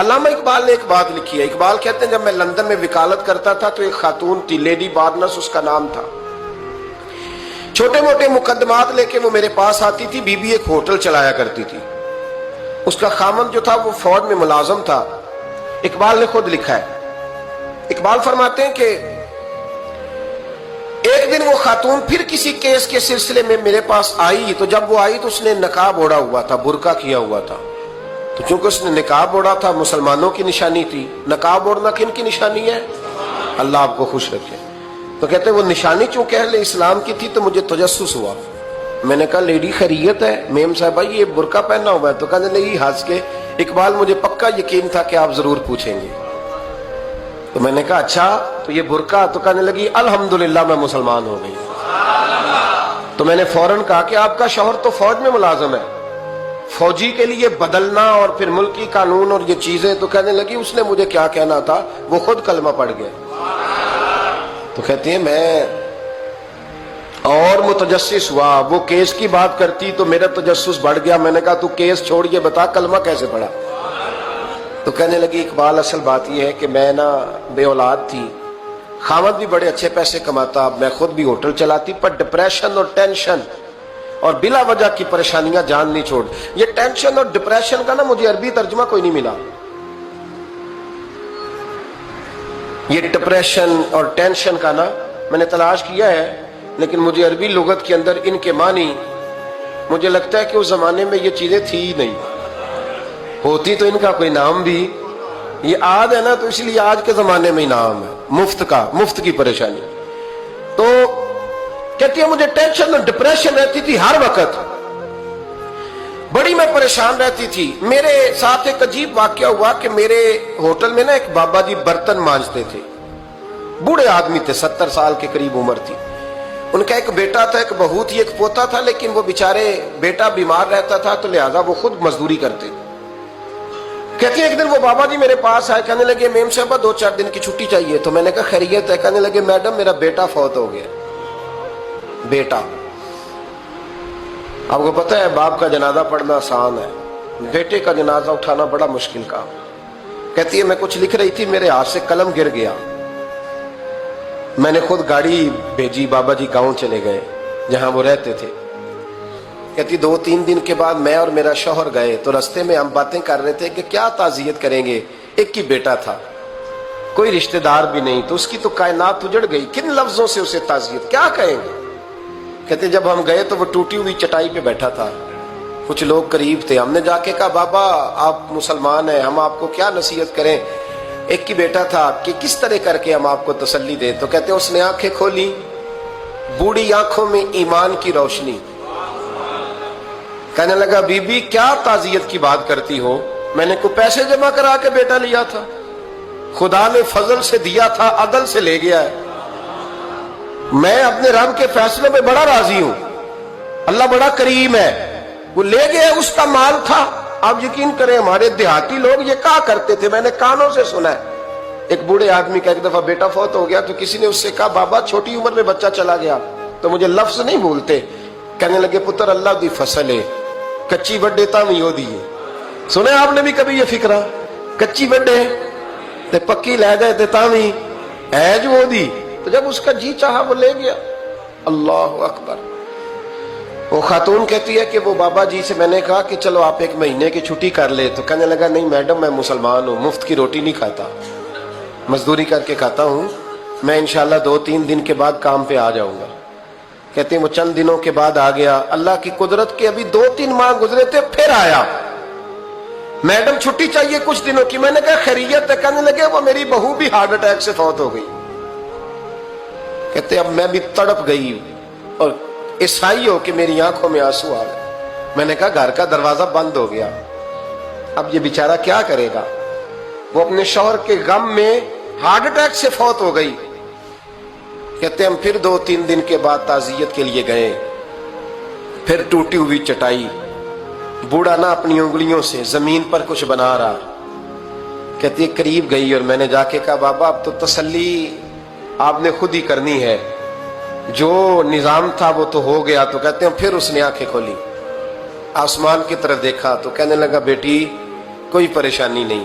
علامہ اقبال نے ایک بات لکھی ہے. اقبال کہتے ہیں جب میں لندن میں وکالت کرتا تھا تو ایک خاتون تھی, لیڈی بارنس اس کا نام تھا. چھوٹے موٹے مقدمات لے کے وہ میرے پاس آتی تھی. بی بی ایک ہوٹل چلایا کرتی تھی. اس کا خامند جو تھا وہ فوج میں ملازم تھا. اقبال نے خود لکھا ہے, اقبال فرماتے ہیں کہ ایک دن وہ خاتون پھر کسی کیس کے سلسلے میں میرے پاس آئی, تو جب وہ آئی تو اس نے نقاب اوڑھا ہوا تھا, برقع کیا ہوا تھا. تو چونکہ اس نے نقاب اوڑھا تھا, مسلمانوں کی نشانی تھی. نقاب اوڑھنا کن کی نشانی ہے؟ اللہ آپ کو خوش رکھے. تو کہتے ہیں وہ نشانی چونکہ اہل اسلام کی تھی تو مجھے تجسس ہوا. میں نے کہا لیڈی خیریت ہے؟ میم صاحبہ یہ برقع پہنا ہوا ہے. تو کہنے لگی ہنس کے, اقبال مجھے پکا یقین تھا کہ آپ ضرور پوچھیں گے. تو میں نے کہا اچھا تو یہ برقع؟ تو کہنے لگی الحمدللہ میں مسلمان ہو گئی. تو میں نے فوراً کہا کہ آپ کا شوہر تو فوج میں ملازم ہے, فوجی کے لیے بدلنا اور پھر ملکی قانون اور یہ چیزیں. تو کہنے لگی اس نے مجھے کیا کہنا تھا, وہ خود کلمہ پڑھ گئے. تو کہتے ہیں میں اور متجسس ہوا. وہ کیس کی بات کرتی تو میرا تجسس بڑھ گیا. میں نے کہا تو کیس چھوڑ کے بتا کلمہ کیسے پڑھا. تو کہنے لگی اقبال اصل بات یہ ہے کہ میں نا بے اولاد تھی, خامد بھی بڑے اچھے پیسے کماتا, میں خود بھی ہوٹل چلاتی, پر ڈپریشن اور ٹینشن اور بلا وجہ کی پریشانیاں جان نہیں چھوڑ. یہ ٹینشن اور ڈپریشن کا نا مجھے عربی ترجمہ کوئی نہیں ملا. یہ ڈپریشن اور ٹینشن کا نا میں نے تلاش کیا ہے, لیکن مجھے عربی لغت کے اندر ان کے معنی مجھے لگتا ہے کہ اس زمانے میں یہ چیزیں تھی ہی نہیں. ہوتی تو ان کا کوئی نام بھی, یہ آج ہے نا تو اس لیے آج کے زمانے میں ہی نام ہے مفت کا, مفت کی پریشانی. تو کہتی ہے مجھے ٹینشن اور ڈپریشن رہتی تھی ہر وقت, بڑی میں پریشان رہتی تھی. میرے ساتھ ایک عجیب واقعہ ہوا کہ میرے ہوٹل میں نا ایک بابا جی برتن مانجتے تھے, بوڑھے آدمی تھے, 70 سال کے قریب عمر تھی. ان کا ایک بیٹا تھا, ایک بہو تھی, ایک پوتا تھا, لیکن وہ بیچارے بیٹا بیمار رہتا تھا تو لہذا وہ خود مزدوری کرتے. کہتی ہیں ایک دن وہ بابا جی میرے پاس آئے, کہنے لگے میم صاحبہ 2-4 دن کی چھٹی چاہیے. تو میں نے کہا خیریت ہے؟ کہنے لگے میڈم میرا بیٹا فوت ہو گیا. بیٹا, آپ کو پتہ ہے باپ کا جنازہ پڑھنا آسان ہے, بیٹے کا جنازہ اٹھانا بڑا مشکل کام. کہتی ہے میں کچھ لکھ رہی تھی, میرے ہاتھ سے قلم گر گیا. میں نے خود گاڑی بھیجی, بابا جی گاؤں چلے گئے جہاں وہ رہتے تھے. کہتی 2-3 دن کے بعد میں اور میرا شوہر گئے تو رستے میں ہم باتیں کر رہے تھے کہ کیا تعزیت کریں گے. ایک ہی بیٹا تھا, کوئی رشتہ دار بھی نہیں, تو اس کی تو کائنات اجڑ گئی, کن لفظوں سے اسے تعزیت کیا کہیں گے. کہتے جب ہم گئے تو وہ ٹوٹی ہوئی چٹائی پہ بیٹھا تھا, کچھ لوگ قریب تھے. ہم نے جا کے کہا بابا آپ مسلمان ہیں, ہم آپ کو کیا نصیحت کریں, ایک ہی بیٹا تھا, کہ کس طرح کر کے ہم آپ کو تسلی دیں. تو کہتے اس نے آنکھیں کھولی, بوڑھی آنکھوں میں ایمان کی روشنی. کہنے لگا بی بی کیا تعزیت کی بات کرتی ہو, میں نے کوئی پیسے جمع کرا کے بیٹا لیا تھا, خدا نے فضل سے دیا تھا, عدل سے لے گیا ہے. میں اپنے رب کے فیصلے میں بڑا راضی ہوں, اللہ بڑا کریم ہے, وہ لے گیا, اس کا مال تھا. آپ یقین کریں ہمارے دیہاتی لوگ یہ کہا کرتے تھے, میں نے کانوں سے سنا ہے. ایک بوڑھے آدمی کا ایک دفعہ بیٹا فوت ہو گیا تو کسی نے اس سے کہا بابا چھوٹی عمر میں بچہ چلا گیا, تو مجھے لفظ نہیں بھولتے. کہنے لگے پتر اللہ دی فصل ہے, کچی وڈے تاوی ہو دی ہے. سنے آپ نے بھی کبھی یہ فکرہ, کچی وڈے تے پکی لے گئے تے تاوی ہے جو ہو دی. تو جب اس کا جی چاہا وہ لے گیا. اللہ اکبر. وہ خاتون کہتی ہے کہ وہ بابا جی سے میں نے کہا کہ چلو آپ 1 مہینے کی چھٹی کر لے. تو کہنے لگا نہیں میڈم میں مسلمان ہوں, مفت کی روٹی نہیں کھاتا, مزدوری کر کے کھاتا ہوں, میں انشاءاللہ 2-3 دن کے بعد کام پہ آ جاؤں گا. کہتے ہیں وہ چند دنوں کے بعد آ گیا. اللہ کی قدرت کے ابھی 2-3 ماہ گزرے تھے, پھر آیا. میڈم چھٹی چاہیے کچھ دنوں کی. میں نے کہا خیریت ہے؟ کہنے لگے وہ میری بہو بھی ہارٹ اٹیک سے فوت ہو گئی. کہتے اب میں بھی تڑپ گئی اور عیسائی ہو کہ میری آنکھوں میں آنسو آ گئے. میں نے کہا گھر کا دروازہ بند ہو گیا, اب یہ بیچارہ کیا کرے گا. وہ اپنے شوہر کے غم میں ہارٹ اٹیک سے فوت ہو گئی. کہتے ہم پھر 2-3 دن کے بعد تعزیت کے لیے گئے, پھر ٹوٹی ہوئی چٹائی, بوڑھا نہ اپنی انگلیوں سے زمین پر کچھ بنا رہا. کہتی ہے قریب گئی اور میں نے جا کے کہا بابا اب تو تسلی آپ نے خود ہی کرنی ہے, جو نظام تھا وہ تو ہو گیا. تو کہتے ہیں پھر اس نے آنکھیں کھولی, آسمان کی طرف دیکھا تو کہنے لگا بیٹی کوئی پریشانی نہیں,